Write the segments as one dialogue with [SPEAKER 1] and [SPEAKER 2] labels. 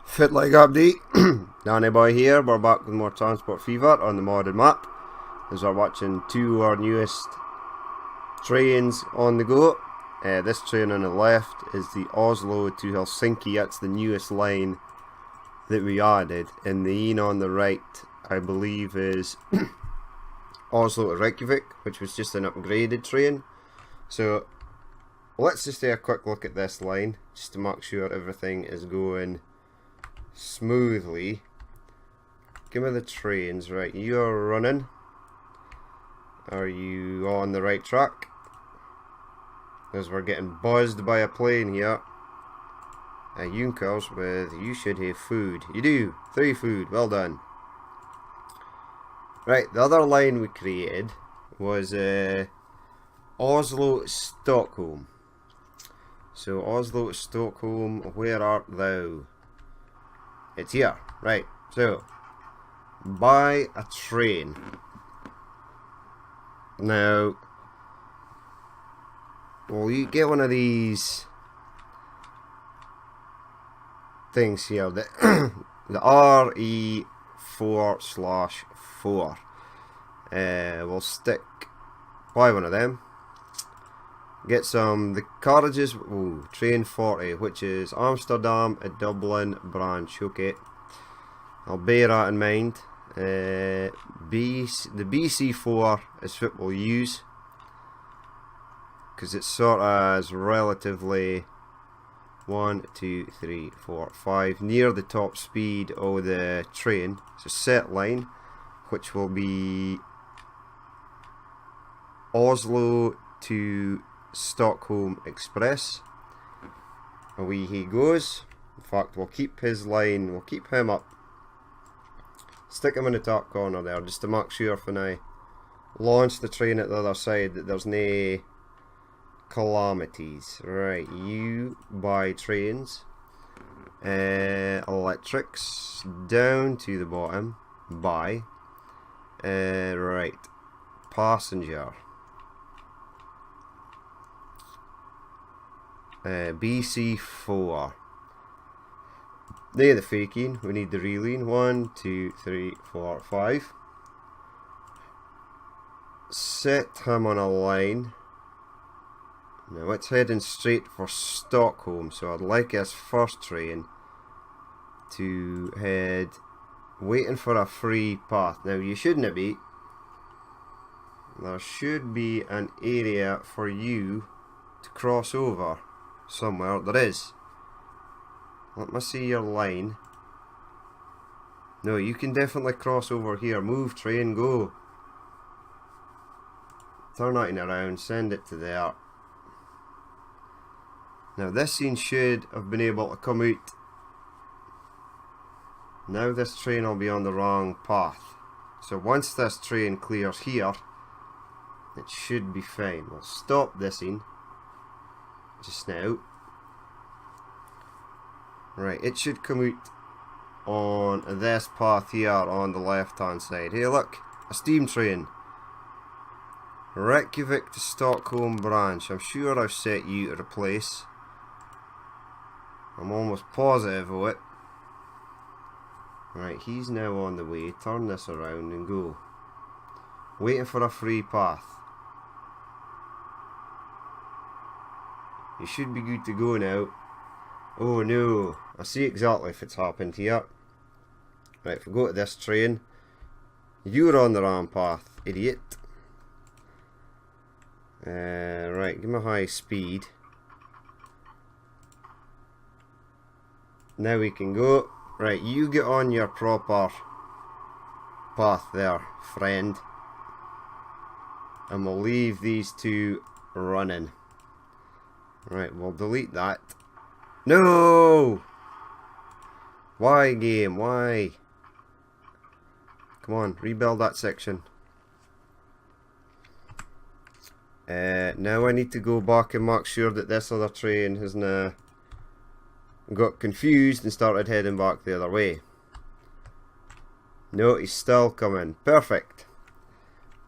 [SPEAKER 1] Fitleg update. Danny Boy here. We're back with more Transport Fever on the modded map as we're watching two of our newest trains on the go. This train on the left is the Oslo to Helsinki. That's the newest line that we added, and the one on the right I believe is Oslo to Reykjavik, which was just an upgraded train. So let's just take a quick look at this line just to make sure everything is going smoothly. Give me the trains. Right, you are running. Are you on the right track? As we're getting buzzed by a plane here. Junkers with you should have food. You do. 3 food. Well done. Right, the other line we created was Oslo to Stockholm. So Oslo to Stockholm, where art thou? It's here. Right, so buy a train. Now, well, you get one of these things here, the RE4/4. We'll buy one of them. Get the carriages. Ooh, train 40, which is Amsterdam and Dublin branch. Okay, I'll bear that in mind. The BC4 is what we'll use because it's sort of is relatively 1, 2, 3, 4, 5 near the top speed of the train. It's a set line, which will be Oslo to Stockholm Express. Away he goes. In fact, we'll keep his line, we'll keep him up. Stick him in the top corner there, just to make sure when I launch the train at the other side that there's no calamities. Right, you buy trains. Electrics, down to the bottom, buy. Right, passenger. BC4. They're the faking. We need the reeling. 1, 2, 3, 4, 5. Set him on a line. Now it's heading straight for Stockholm, so I'd like his first train to head, waiting for a free path. Now you shouldn't be. There should be an area for you to cross over somewhere. There is. Let me see your line. No, you can definitely cross over here. Move, train, go. Turn that around, send it to there. Now this scene should have been able to come out. Now this train will be on the wrong path. So once this train clears here, it should be fine. We'll stop this scene just now. Right, it should come out on this path here on the left hand side. Hey look, a steam train. Reykjavik to Stockholm branch. I'm sure I've set you to replace. I'm almost positive of it. Right, he's now on the way. Turn this around and go. Waiting for a free path. You should be good to go now. Oh no, I see exactly if it's happened here. Right, if we go to this train, you're on the wrong path, idiot. Right, give me high speed. Now we can go. Right, you get on your proper path there, friend. And we'll leave these two running. Right, we'll delete that. No! Why, game? Why? Come on, rebuild that section. Now I need to go back and make sure that this other train hasn't got confused and started heading back the other way. No, he's still coming. Perfect.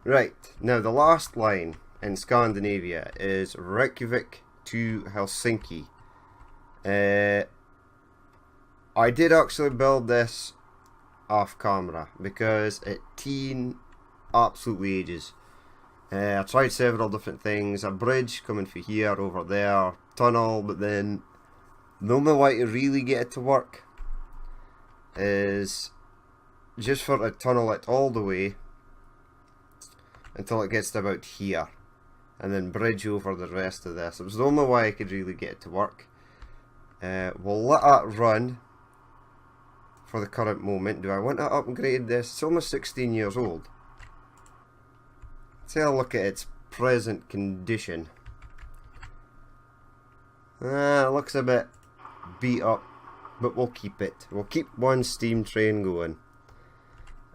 [SPEAKER 1] Right, now the last line in Scandinavia is Reykjavik to Helsinki. I did actually build this off camera because it teen absolutely ages. I tried several different things, a bridge coming from here over there, tunnel, but then the only way to really get it to work is just for to tunnel it all the way until it gets to about here, and then bridge over the rest of this. It was the only way I could really get it to work. We'll let that run for the current moment. Do I want to upgrade this? It's almost 16 years old. Let's have a look at its present condition. It looks a bit beat up, but we'll keep it. We'll keep one steam train going.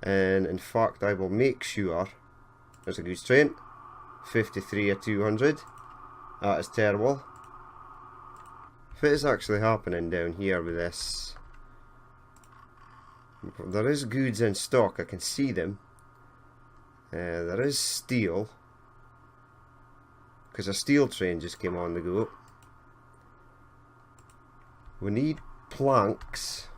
[SPEAKER 1] And in fact, I will make sure there's a goods train. 53 of 200. That is terrible. If it is actually happening down here with this, there is goods in stock. I can see them. There is steel, because a steel train just came on the go. We need planks.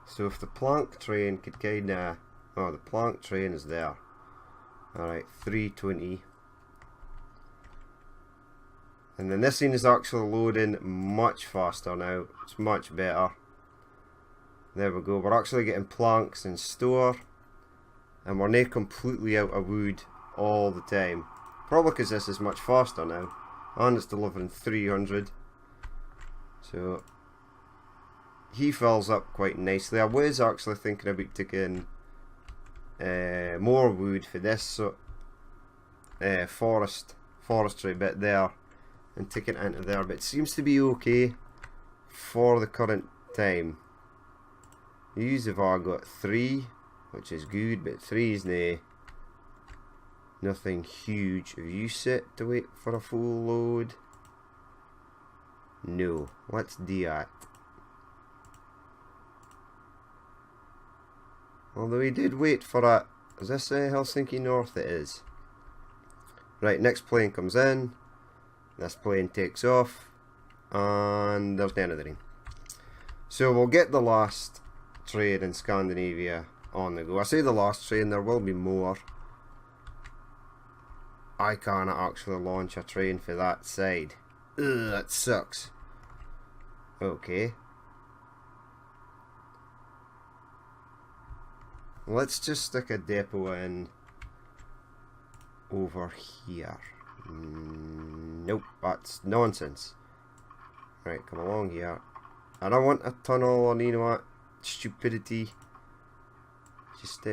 [SPEAKER 1] So if the plank train could kinda... Oh, the plank train is there. Alright, 320. And then this thing is actually loading much faster now. It's much better. There we go. We're actually getting planks in store. And we're not completely out of wood all the time. Probably because this is much faster now. And it's delivering 300. So he fills up quite nicely. I was actually thinking about taking more wood for this forestry bit there and taking it into there, but it seems to be okay for the current time. These have all got 3, which is good, but 3 is nothing huge. Have you set to wait for a full load? No. Let's do that. Although he did wait for a... Is this Helsinki North? It is. Right, next plane comes in. This plane takes off. And there's the end of the rain. So we'll get the last train in Scandinavia on the go. I say the last train, there will be more. I can't actually launch a train for that side. Ugh, that sucks. Okay. Let's just stick a depot in over here. Nope, that's nonsense. Right, come along here. I don't want a tunnel or you know what, stupidity. Just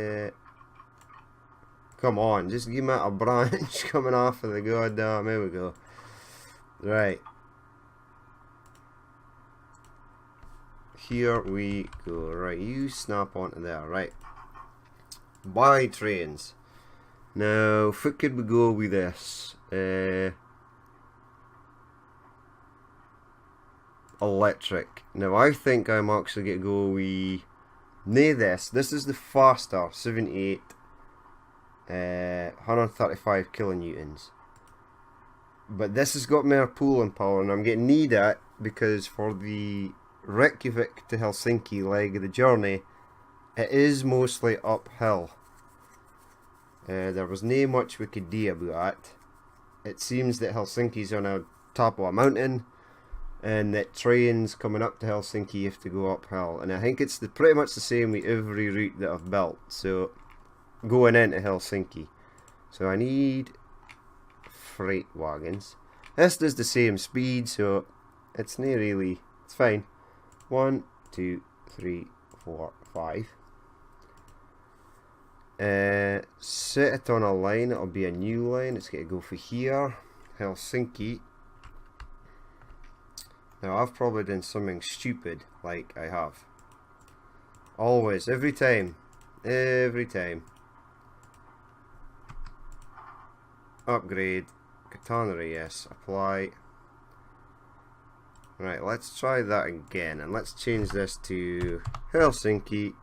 [SPEAKER 1] come on, just give me a branch coming off of the goddamn. Here we go. Right. Here we go. Right, you snap onto there. Right. Buy trains. Now, if could we go with this? Electric. Now, I think I'm actually going to go with... Nay, this is the faster 78 135 kilonewtons. But this has got more pulling power, and I'm going to need it because for the Reykjavik to Helsinki leg of the journey, it is mostly uphill. There was no much we could do about that. It seems that Helsinki's on a top of a mountain, and that trains coming up to Helsinki have to go uphill. And I think it's pretty much the same with every route that I've built. So going into Helsinki. So I need freight wagons. This does the same speed, so it's not really, it's fine. 1, 2, 3, 4, 5. Set it on a line, it'll be a new line. It's going to go for here, Helsinki. Now I've probably done something stupid, like I have. Always, every time. Upgrade, Catenary, yes, apply. Right, let's try that again, and let's change this to Helsinki.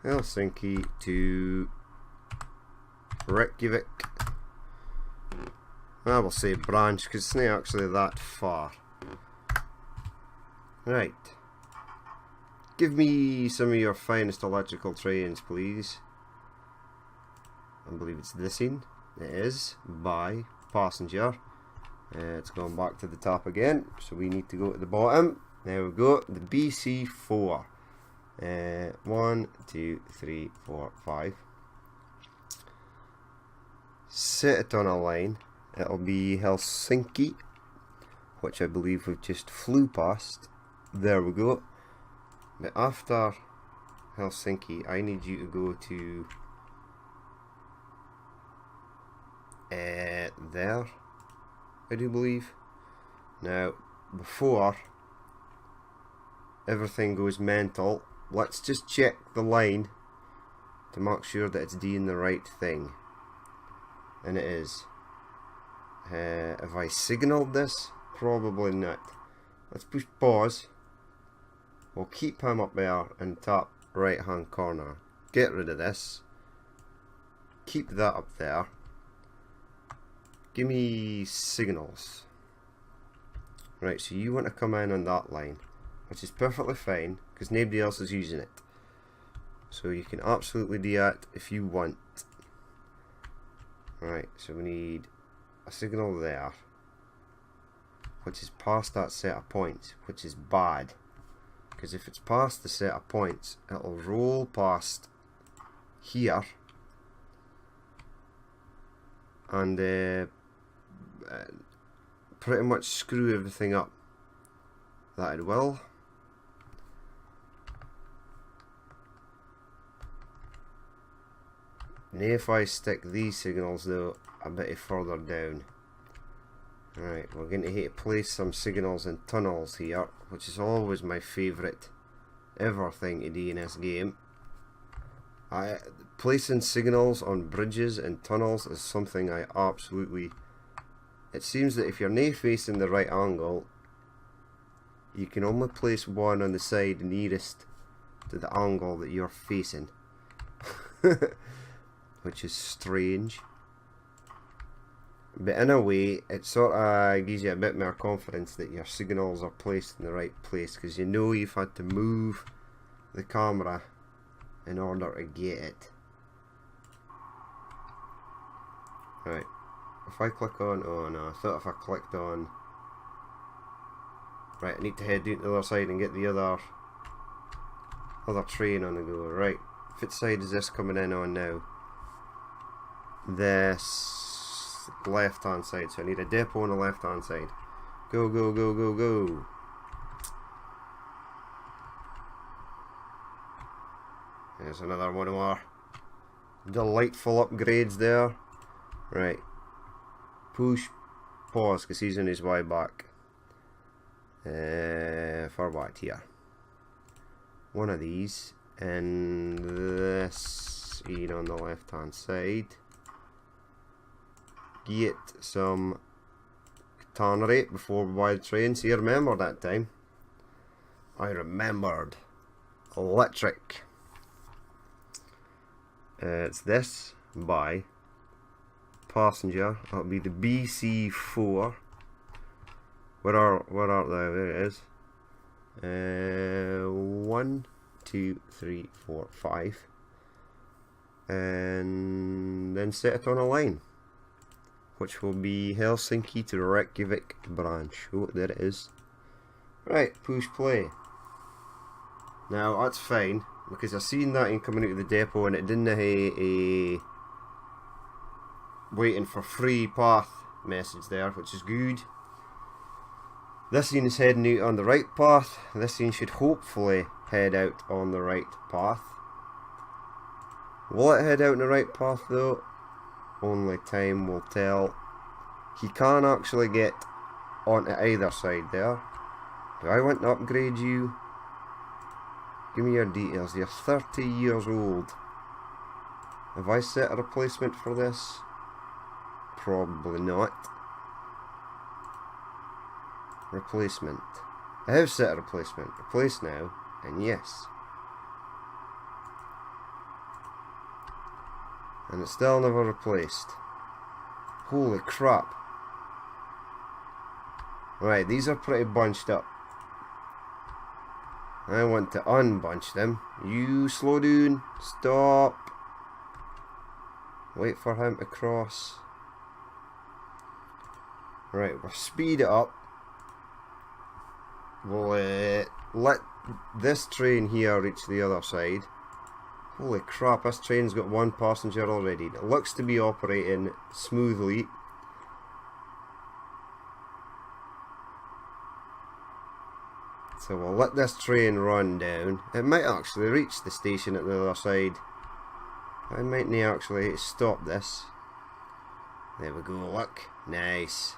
[SPEAKER 1] Helsinki to Reykjavik. I will say branch because it's not actually that far. Right. Give me some of your finest electrical trains, please. I believe it's this in. It is. By passenger. It's gone back to the top again, so we need to go to the bottom. There we go. The BC4. 1, 2, 3, 4, 5. Set it on a line. It'll be Helsinki, which I believe we've just flew past. There we go. But after Helsinki, I need you to go to there, I do believe. Now, before everything goes mental, let's just check the line to make sure that it's doing the right thing. And it is. Have I signalled this? Probably not. Let's push pause. We'll keep him up there in the top right hand corner. Get rid of this. Keep that up there. Give me signals. Right, so you want to come in on that line, which is perfectly fine because nobody else is using it. So you can absolutely do that if you want. Right, so we need a signal there, which is past that set of points, which is bad. Because if it's past the set of points, it'll roll past here and pretty much screw everything up. That it will. Now if I stick these signals though a bit further down. Right, we're going to have to place some signals in tunnels here, which is always my favourite ever thing to do in this game. Placing signals on bridges and tunnels is something I absolutely... It seems that if you're not facing the right angle, you can only place one on the side nearest to the angle that you're facing. Which is strange. But in a way, it sort of gives you a bit more confidence that your signals are placed in the right place, because you know you've had to move the camera in order to get it. Right, if I click on, oh no, I thought if I clicked on, right, I need to head down to the other side and get the other train on the go. Right, which side is this coming in on now? This left hand side, so I need a depot on the left hand side. Go, go, go, go, go. There's another one of our delightful upgrades there. Right, push pause because he's on his way back. For what here? One of these and this in on the left hand side. Get some tannery before we buy the train. See, I remember that time. I remembered. Electric. It's this by passenger. That'll be the BC4. Where are they? There it is. 1, 2, 3, 4, 5. And then set it on a line, which will be Helsinki to Reykjavik branch. Oh, there it is. Right, push play. Now that's fine because I seen that in coming out of the depot and it didn't have a waiting for free path message there, which is good. This scene is heading out on the right path. This scene should hopefully head out on the right path. Will it head out on the right path though? Only time will tell. He can actually get onto either side there. Do I want to upgrade you? Give me your details. You're 30 years old. Have I set a replacement for this? Probably not. Replacement. I have set a replacement. Replace now. And yes. And it's still never replaced. Holy crap. Right, these are pretty bunched up. I want to unbunch them. You slow down. Stop. Wait for him to cross. Right, we'll speed it up. We'll let this train here reach the other side. Holy crap, this train's got one passenger already. It looks to be operating smoothly. So we'll let this train run down. It might actually reach the station at the other side. I might need actually stop this. There we go, look. Nice.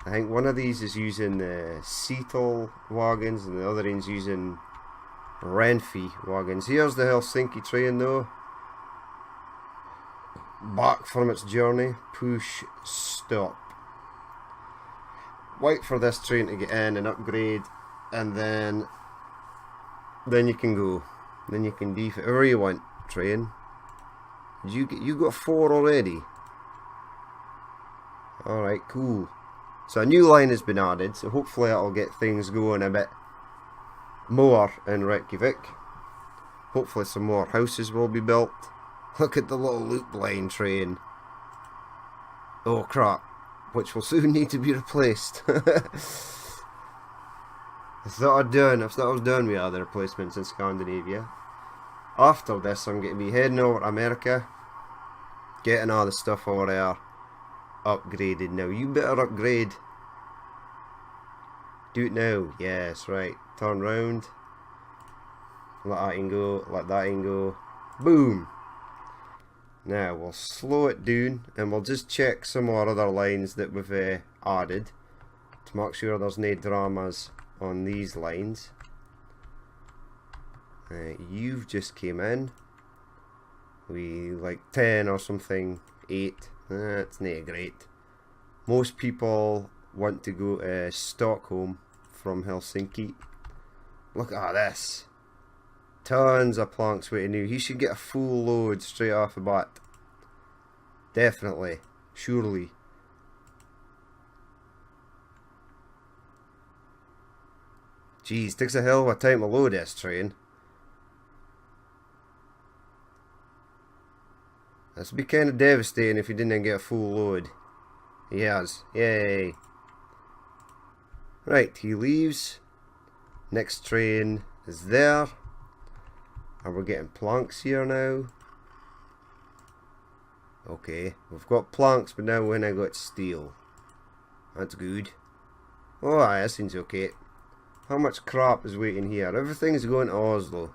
[SPEAKER 1] I think one of these is using the Seattle wagons and the other one's using Renfe wagons. Here's the Helsinki train though. Back from its journey. Push stop. Wait for this train to get in and upgrade, and then you can go. Then you can defeat wherever you want. Train. You got 4 already. Alright, cool. So a new line has been added, so hopefully that'll get things going a bit more in Reykjavik. Hopefully some more houses will be built. Look at the little loop line train. Oh crap. Which will soon need to be replaced. I thought I was done with other replacements in Scandinavia. After this I'm going to be heading over to America, getting all the stuff over there upgraded. Now you better upgrade. Do it now. Yes, right. Turn round. Let that in go. Let that in go. Boom. Now we'll slow it down and we'll just check some more other lines that we've added to make sure there's no dramas on these lines. You've just came in. We like 10 or something, 8. That's not great. Most people want to go to Stockholm from Helsinki. Look at this. Tons of planks waiting now. He should get a full load straight off the bat. Definitely. Surely. Jeez, takes a hell of a time to load this train. This would be kind of devastating if he didn't get a full load. He has. Yay. Right, he leaves. Next train is there. And we're getting planks here now. Okay, we've got planks, but now when I got steel. That's good. Oh, that seems okay. How much crap is waiting here? Everything's going to Oslo.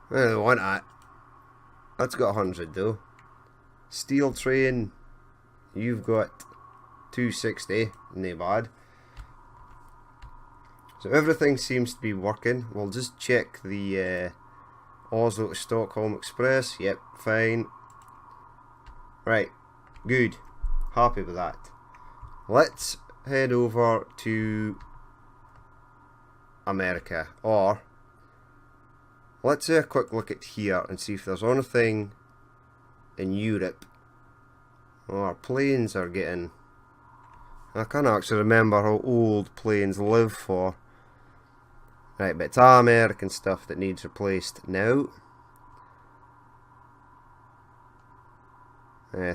[SPEAKER 1] I don't want that. That's got 100 though. Steel train, you've got 260. Not bad. So everything seems to be working. We'll just check the Oslo to Stockholm Express. Yep, fine. Right, good. Happy with that. Let's head over to America, or let's have a quick look at here and see if there's anything in Europe. Oh, our planes are getting... I can't actually remember how old planes live for. Right, but it's all American stuff that needs replaced now.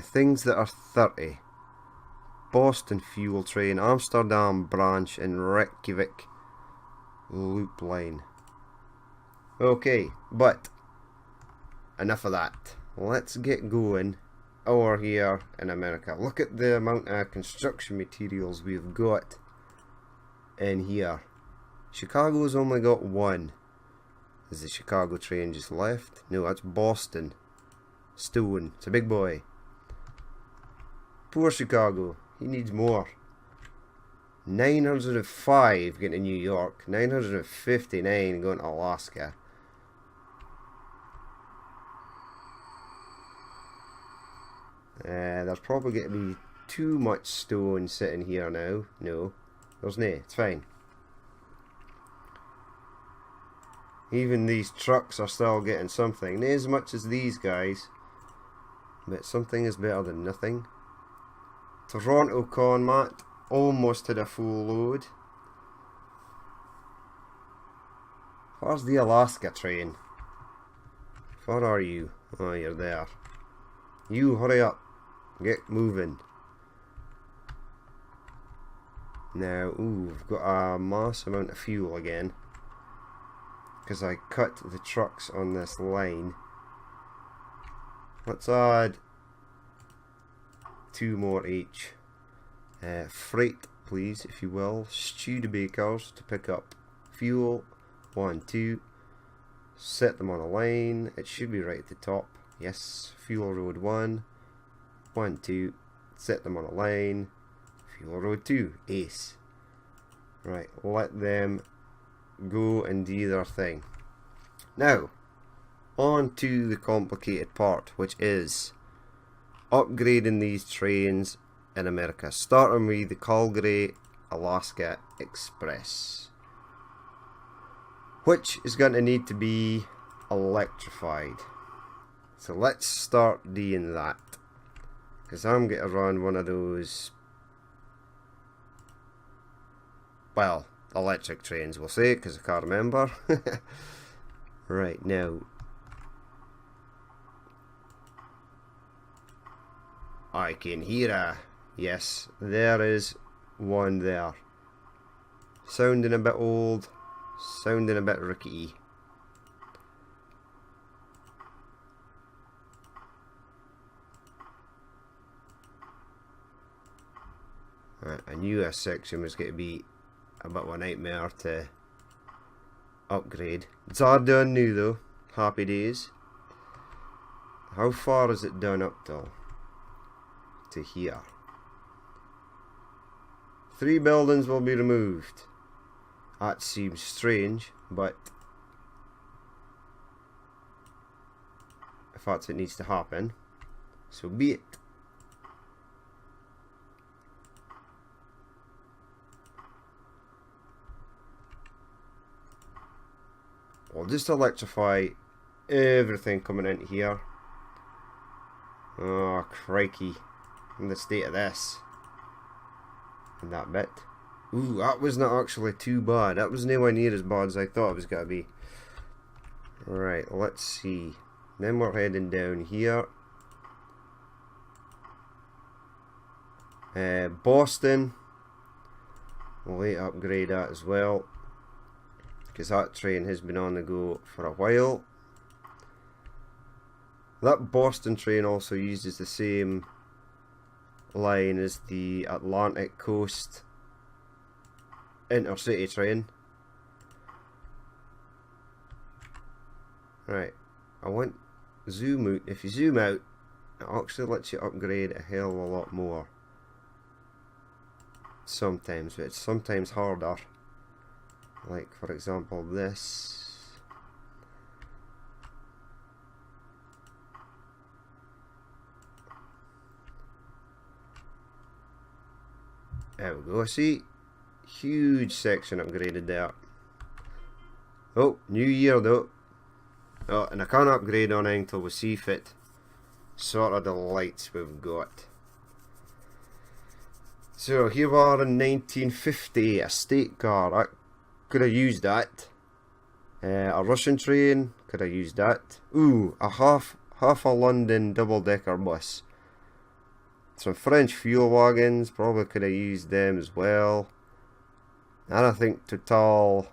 [SPEAKER 1] Things that are 30. Boston fuel train, Amsterdam branch, and Reykjavik loop line. Okay, but enough of that. Let's get going over here in America. Look at the amount of construction materials we've got in here. Chicago's only got 1. Is the Chicago train just left? No, that's Boston. Stone. It's a big boy. Poor Chicago. He needs more. 905 getting to New York. 959 going to Alaska. There's probably going to be too much stone sitting here now. No, there's no. It's fine. Even these trucks are still getting something. Not as much as these guys, but something is better than nothing. Toronto Conmat almost had a full load. Where's the Alaska train? Where are you? Oh, you're there. You hurry up. Get moving. Now, ooh, we've got a mass amount of fuel again. Because I cut the trucks on this line. Let's add 2 more each. Freight, please, if you will. Studebakers to pick up fuel. 1, 2. Set them on a line. It should be right at the top. Yes. Fuel road 1. 1, 2. Set them on a line. Fuel road 2. Ace. Right. Let them go and do their thing. Now, on to the complicated part, which is upgrading these trains in America. Starting with the Calgary Alaska Express, which is going to need to be electrified. So let's start doing that, because I'm going to run one of those, well, electric trains, we'll say, because I can't remember. Right, now I can hear a, yes, there is one there. Sounding a bit old, sounding a bit rickety. Right, I knew this section was going to be a bit of a nightmare to upgrade. It's all done new though. Happy days. How far is it done up till? To here. 3 buildings will be removed. That seems strange, but if that's what needs to happen, so be it. We'll just electrify everything coming in here. Oh, crikey. And the state of this. And that bit. Ooh, that was not actually too bad. That was nowhere near as bad as I thought it was going to be. Right, let's see. Then we're heading down here. Boston. We'll upgrade that as well, because that train has been on the go for a while. That Boston train also uses the same line as the Atlantic Coast intercity train. Right, I want zoom out. If you zoom out, it actually lets you upgrade a hell of a lot more. Sometimes, but it's sometimes harder. Like, for example, this. There we go, see? Huge section upgraded there. Oh, new year though. Oh, and I can't upgrade on anything until we see fit. Sort of the lights we've got. So here we are in 1950, a state car. I could have used that. A Russian train, could have used that. Ooh, a half a London double-decker bus. Some French fuel wagons, probably could have used them as well. And I think Total.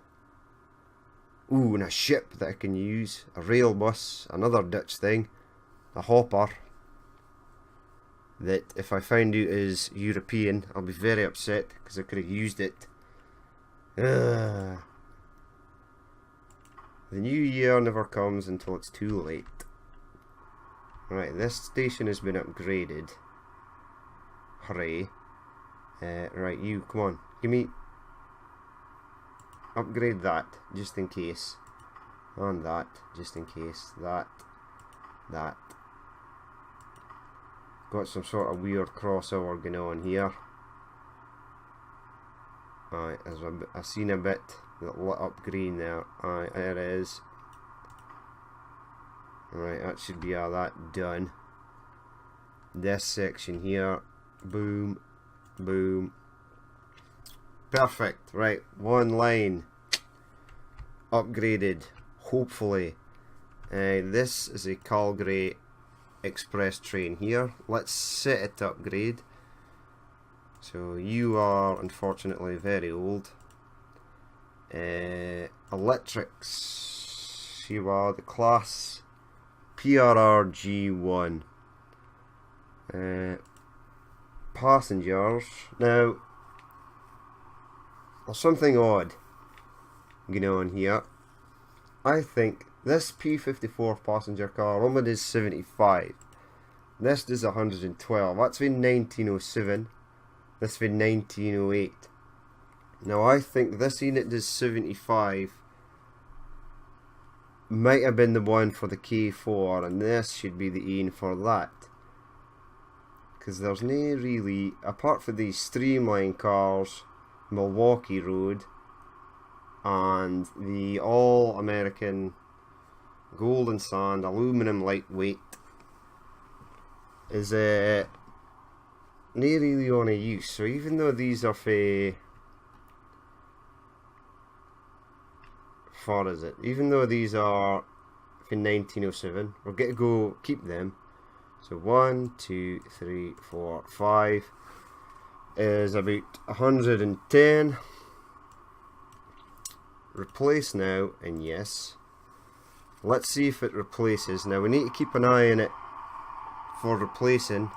[SPEAKER 1] Ooh, and a ship that I can use. A rail bus, another Dutch thing. A hopper. That if I find out is European, I'll be very upset because I could have used it. The new year never comes until it's too late. Right, this station has been upgraded. Hooray. Right, you, come on. Give me... Upgrade that, just in case. And that, just in case. That. Got some sort of weird crossover going on here. Alright, I've seen a bit that lit up green there. Alright, there it is. Alright, that should be all that done. this section here. Boom, boom. Perfect. Right, one line upgraded, hopefully. This is a Calgary Express train here. Let's set it to upgrade. So you are unfortunately very old. Electrics, you are the class PRRG1. Passengers, now there's something odd going on here. I think this P54 passenger car only does 75. This does 112. That's been 1907. This been 1908. Now I think this unit does 75. Might have been the one for the K4, and this should be the Ian for that. Because there's no really, apart from these streamline cars, Milwaukee Road, and the all-American gold and sand aluminum lightweight, is not really on a use. So even though these are even though these are for 1907, we're going to go keep them. So 1, 2, 3, 4, 5 is about 110. Replace now, and yes. Let's see if it replaces. Now we need to keep an eye on it for replacing,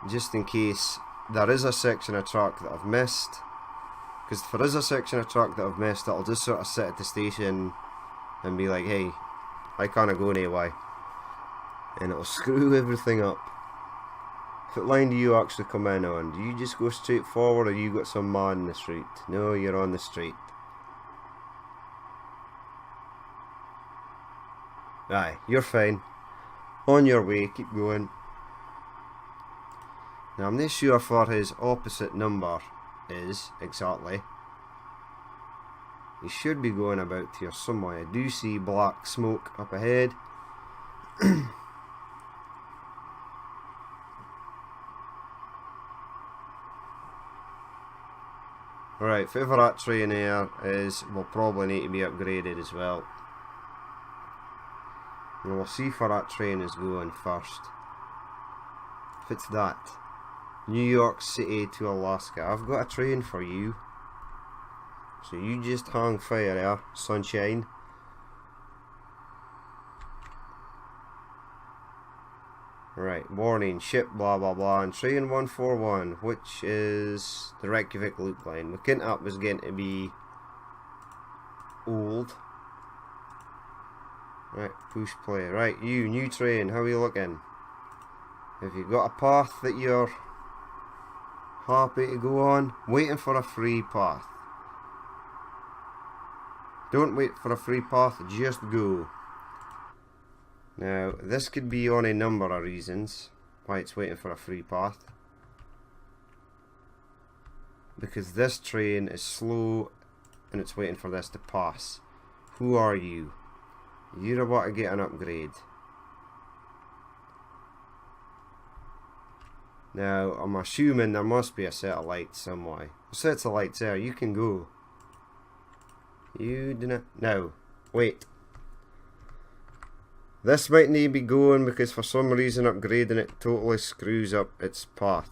[SPEAKER 1] just in case there is a section of track that I've missed. Because if there is a section of track that I've missed, I'll just sort of sit at the station and be like, hey, I can't go anyway. And it'll screw everything up. What line do you actually come in on? Do you just go straight forward, or you got some man in the street? No, you're on the street. Aye, you're fine. On your way, keep going. Now I'm not sure what his opposite number is exactly. He should be going about here somewhere. I do see black smoke up ahead. Right, whatever that train there is will probably need to be upgraded as well. And we'll see where that train is going first. If it's that, New York City to Alaska, I've got a train for you. So you just hang fire there, sunshine. Right, warning, ship blah blah blah, and train 141, which is the Reykjavik loop line. McKintop was going to be old. Right, push play. Right, you, new train, how are you looking? Have you got a path that you're happy to go on? Waiting for a free path. Don't wait for a free path, just go. Now, this could be on a number of reasons why it's waiting for a free path. Because this train is slow and it's waiting for this to pass. Who are you? You're about to get an upgrade. Now, I'm assuming there must be a set of lights somewhere. Sets of lights there, you can go. You do not. No, wait. This might need to be going because for some reason upgrading it totally screws up its path.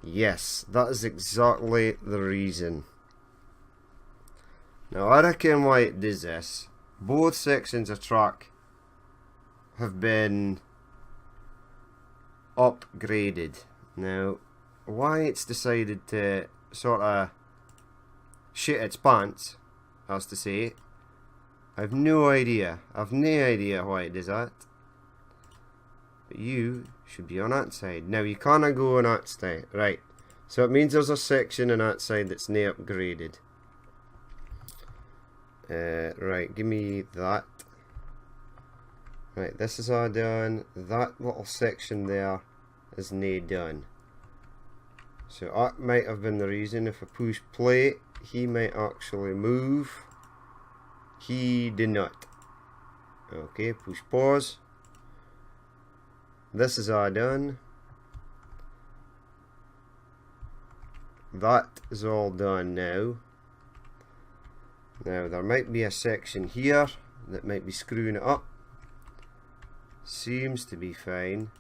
[SPEAKER 1] Yes, that is exactly the reason. Now I reckon why it does this. Both sections of track have been upgraded. Now, why it's decided to sort of shit its pants, as to say, I've no idea. I've no idea why it does that. But you should be on that side. Now you can't go on that side. Right. So it means there's a section on that side that's not upgraded. Right, give me that. Right, this is all done. That little section there is nae done. So that might have been the reason. If I push play, he might actually move. He did not. Okay, push pause. This is all done. that is all done now. Now there might be a section here that might be screwing it up. Seems to be fine.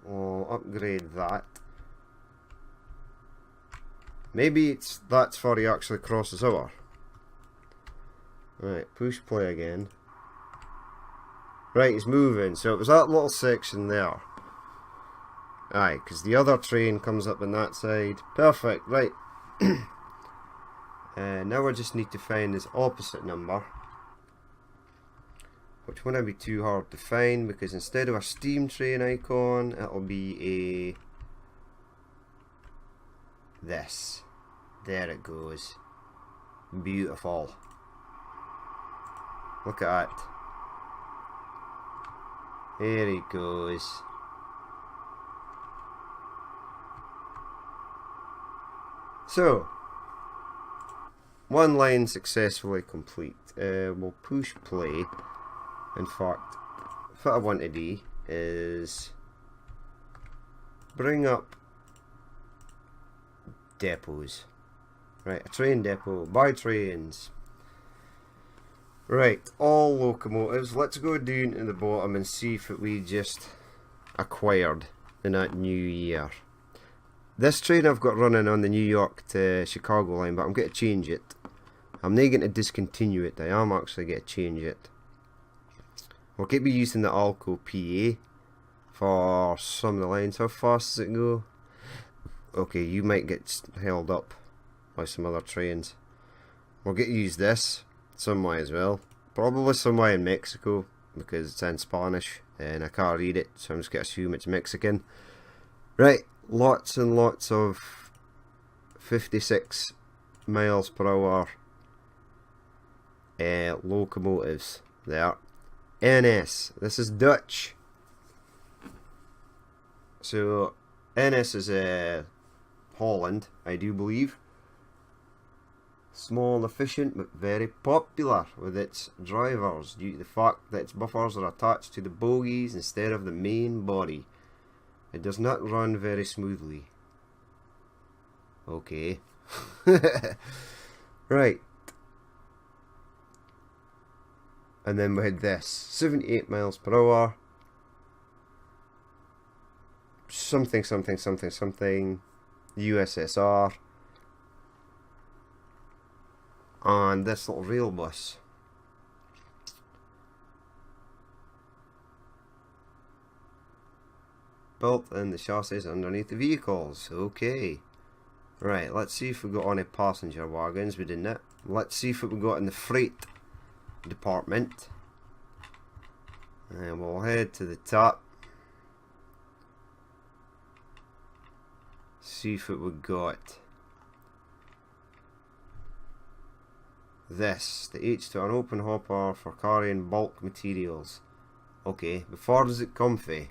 [SPEAKER 1] I'll upgrade that. Maybe that's for he actually crosses over. Right, push play again. Right, he's moving. So it was that little section there. Aye, because the other train comes up on that side. Perfect, right. Now I just need to find his opposite number, which wouldn't be too hard to find, because instead of a steam train icon, it'll be this. There it goes. Beautiful. Look at that. There he goes. So, one line successfully complete. We'll push play. In fact, what I want to do is bring up depots. Right, a train depot. Buy trains. Right, all locomotives. Let's go down to the bottom and see if we just acquired in that new year. This train I've got running on the New York to Chicago line, but I'm going to change it. I'm not going to discontinue it. I am actually going to change it. We'll keep using the Alco PA for some of the lines. How fast does it go? Okay, you might get held up by some other trains. We'll get to use this some way as well. Probably somewhere in Mexico, because it's in Spanish and I can't read it, so I'm just going to assume it's Mexican. Right, lots and lots of 56 miles per hour locomotives there. NS, this is Dutch. So NS is Holland, I do believe. Small and efficient, but very popular with its drivers due to the fact that its buffers are attached to the bogies instead of the main body. It does not run very smoothly. Okay. Right. And then we had this 78 miles per hour. Something, something, something, something. USSR. And this little rail bus. Built in the chassis underneath the vehicles. Okay. Right, let's see if we got any passenger wagons. We didn't. Let's see if we got in the freight department. And we'll head to the top. See if we got this, the H2, an open hopper for carrying bulk materials. Okay, but far does it comfy?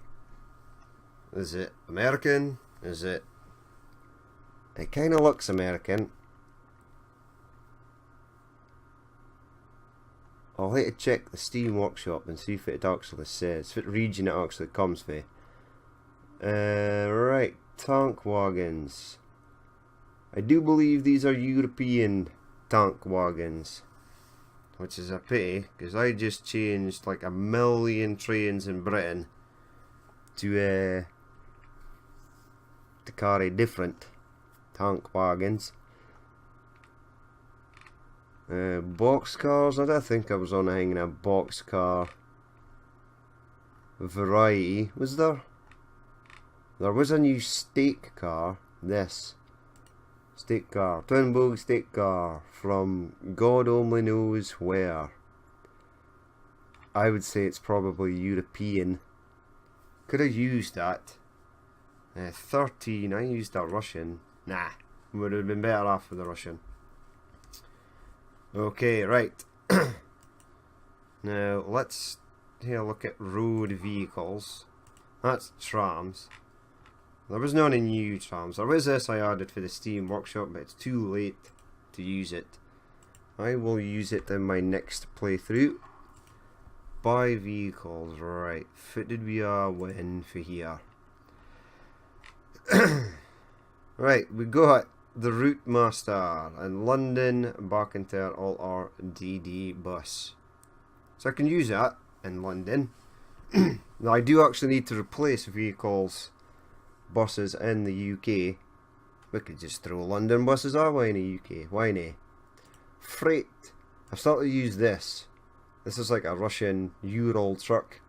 [SPEAKER 1] Is it American? Is it? It kind of looks American. I'll have to check the Steam Workshop and see if it actually says, what region it actually comes from. Right, tank wagons. I do believe these are European tank wagons, which is a pity because I just changed like a million trains in Britain to carry different tank wagons. Boxcars, I don't think I was on hanging a boxcar variety, was there? There was a new stake car, this stake car, twin bogie stake car from God only knows where. I would say it's probably European. Could have used that. 13, I used that Russian. Nah, would have been better off with the Russian. Okay, right. Now let's take a look at road vehicles. That's trams. There was not any new trams. There was this I added for the Steam Workshop, but it's too late to use it. I will use it in my next playthrough. Buy vehicles, right. Fitted we are win for here. Right, we got the Route Master in London Barkington all DD bus. So I can use that in London. Now I do actually need to replace vehicles, buses in the UK. We could just throw London buses away in the UK. Why not? Freight. I've started to use this. This is like a Russian Ural truck.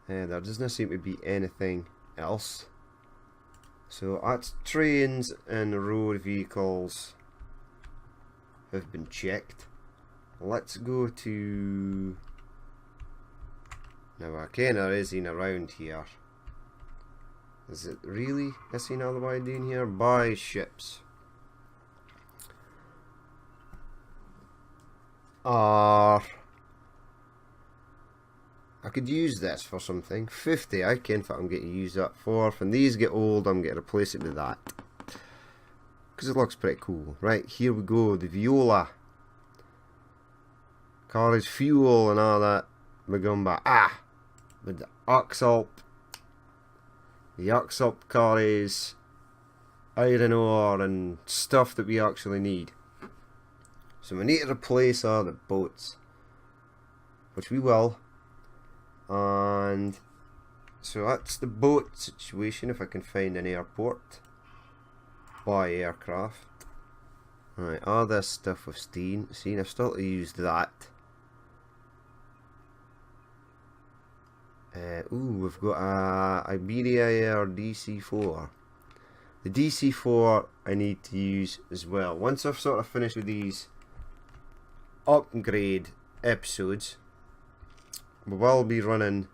[SPEAKER 1] There doesn't seem to be anything else. So that's trains and road vehicles have been checked. Let's go to... Now I kinda isn't around here. Is it really? I see another way doing here. Buy ships. I could use this for something. 50, I can't think I'm going to use that for. When these get old, I'm going to replace it with that. Because it looks pretty cool. Right, here we go. The Viola. Carries fuel and all that. Magumba. With the Oxalp. The Oxalp carries iron ore and stuff that we actually need. So we need to replace all the boats. Which we will. And so that's the boat situation. If I can find an airport, buy aircraft. Right, all this stuff with steam. See, I've still to use that. We've got a Iberia Air DC4. The DC4 I need to use as well. Once I've sort of finished with these upgrade episodes, we will be running.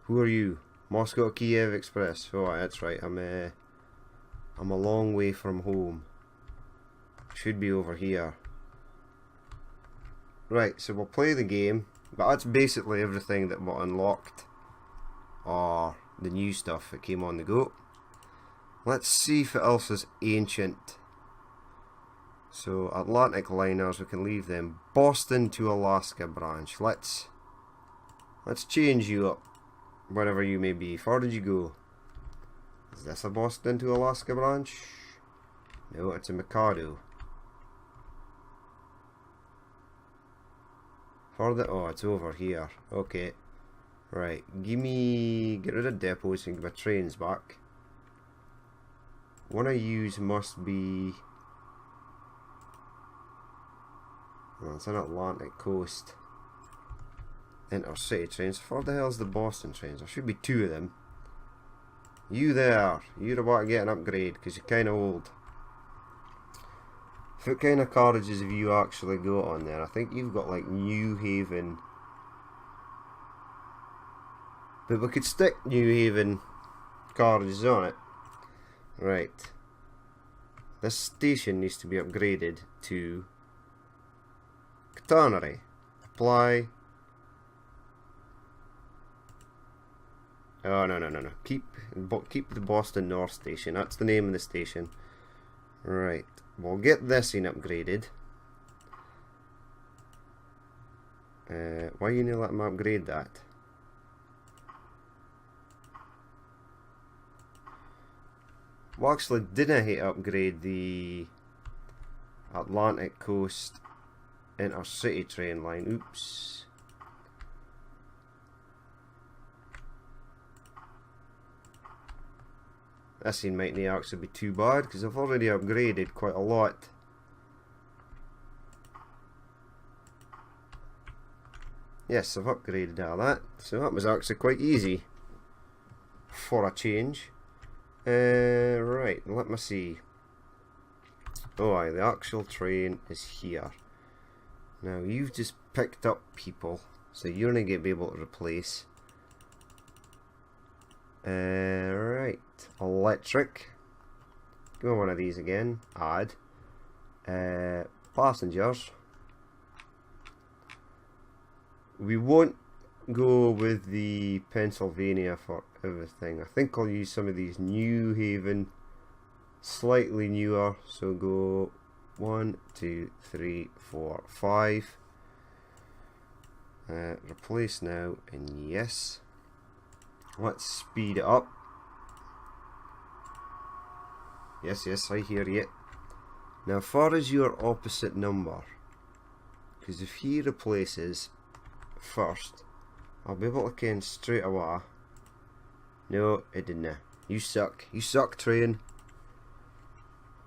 [SPEAKER 1] Who are you? Moscow Kiev Express. Oh, that's right. I'm a long way from home. Should be over here. Right, so we'll play the game. But that's basically everything that we unlocked, or the new stuff that came on the go. Let's see if it else is ancient. So Atlantic liners, we can leave them. Boston to Alaska branch. Let's change you up, wherever you may be. Far did you go? Is this a Boston to Alaska branch? No, it's a Mikado. Further, oh, it's over here. Okay, right. Get rid of depots and give my trains back. One I use must be. Oh, it's an Atlantic coast. Intercity trains. Where the hell's the Boston trains? There should be two of them. You there. You're about to get an upgrade because you're kind of old. What kind of carriages have you actually got on there? I think you've got like New Haven. But we could stick New Haven carriages on it. Right. This station needs to be upgraded to Catenary. Apply. Oh, no. Keep the Boston North Station. That's the name of the station. Right. We'll get this in upgraded. Why you need to let him upgrade that? Well, actually, didn't I hate upgrade the Atlantic Coast Intercity train line? Oops. This scene might not actually be too bad because I've already upgraded quite a lot. Yes, I've upgraded all that, so that was actually quite easy for a change. Right, let me see. Oh, aye, the actual train is here. Now you've just picked up people, so you're not going to be able to replace. Right, electric. Give me one of these again. Add. Passengers. We won't go with the Pennsylvania for everything. I think I'll use some of these New Haven, slightly newer. So go 1, 2, 3, 4, 5. Replace now, and yes. Let's speed it up. Yes, yes, I hear you. Now, far as your opposite number, because if he replaces first, I'll be able to ken straight away. No, it didn't. You suck. You suck, train.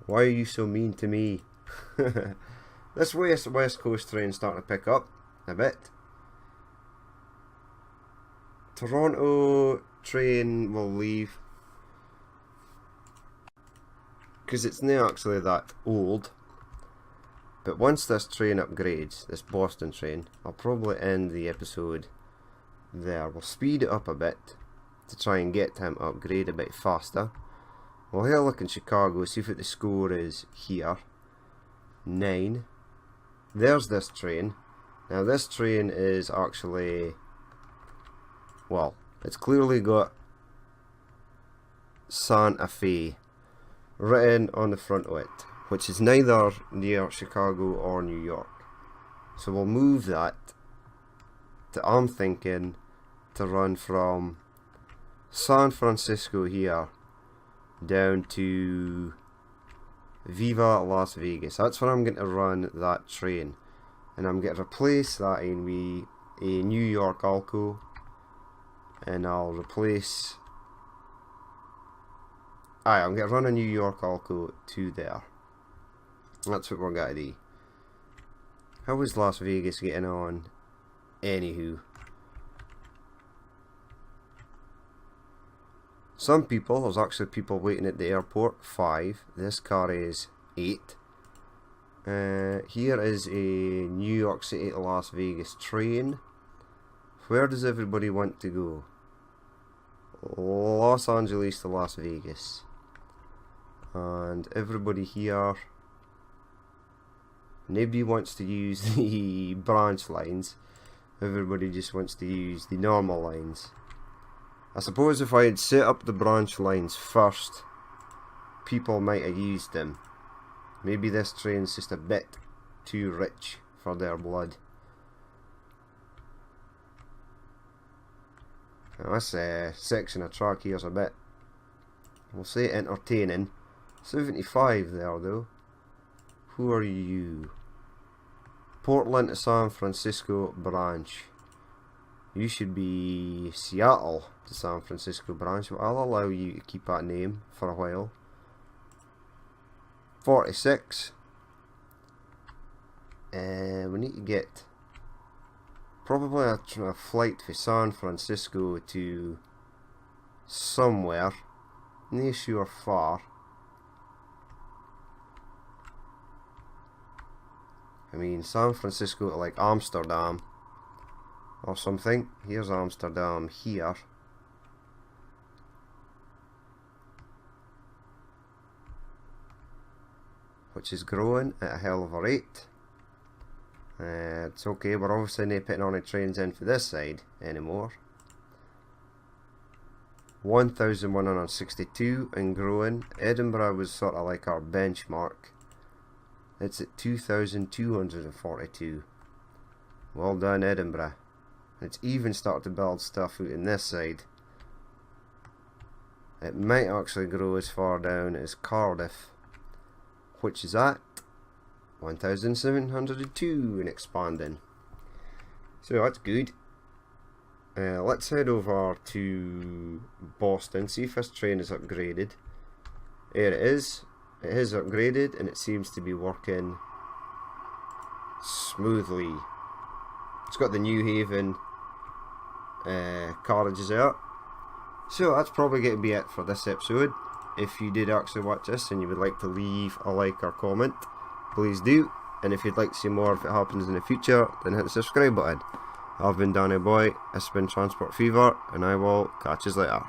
[SPEAKER 1] Why are you so mean to me? This West Coast train's starting to pick up a bit. Toronto train will leave because it's not actually that old. But once this train upgrades, this Boston train, I'll probably end the episode there. We'll speed it up a bit to try and get him to upgrade a bit faster. We'll have a look in Chicago, see what the score is here. 9. There's this train. Now this train is actually, well, it's clearly got Santa Fe written on the front of it, which is neither near Chicago or New York. So we'll move that to, I'm thinking, to run from San Francisco here down to Viva Las Vegas. That's where I'm going to run that train, and I'm going to replace that in a New York Alco, and I'll replace, I'm going to run a New York Alco to there. That's what we're going to do. How is Las Vegas getting on? Anywho, some people, there's actually people waiting at the airport, 5. This car is 8. Here is a New York City to Las Vegas train. Where does everybody want to go? Los Angeles to Las Vegas. And everybody here, nobody wants to use the branch lines. Everybody just wants to use the normal lines. I suppose if I had set up the branch lines first, people might have used them. Maybe this train's just a bit too rich for their blood. Now this section of track here's a bit, we'll say, entertaining. 75 there though. Who are you? Portland to San Francisco branch. You should be Seattle to San Francisco branch, but I'll allow you to keep that name for a while. 46. We need to get probably a flight for San Francisco to somewhere, not sure far. I mean, San Francisco to like Amsterdam or something. Here's Amsterdam here. Which is growing at a hell of a rate. It's okay, we're obviously not putting any trains in for this side anymore. 1,162 and growing. Edinburgh was sort of like our benchmark. It's at 2,242. Well done, Edinburgh. It's even started to build stuff out in this side. It might actually grow as far down as Cardiff, which is at 1,702 and expanding. So that's good. Let's head over to Boston, see if this train is upgraded. There it is. It is upgraded and it seems to be working smoothly. It's got the New Haven carriages out. So that's probably going to be it for this episode. If you did actually watch this and you would like to leave a like or comment, please do. And if you'd like to see more if it happens in the future, then hit the subscribe button. I've been Danny Boy, this has been Transport Fever, and I will catch you later.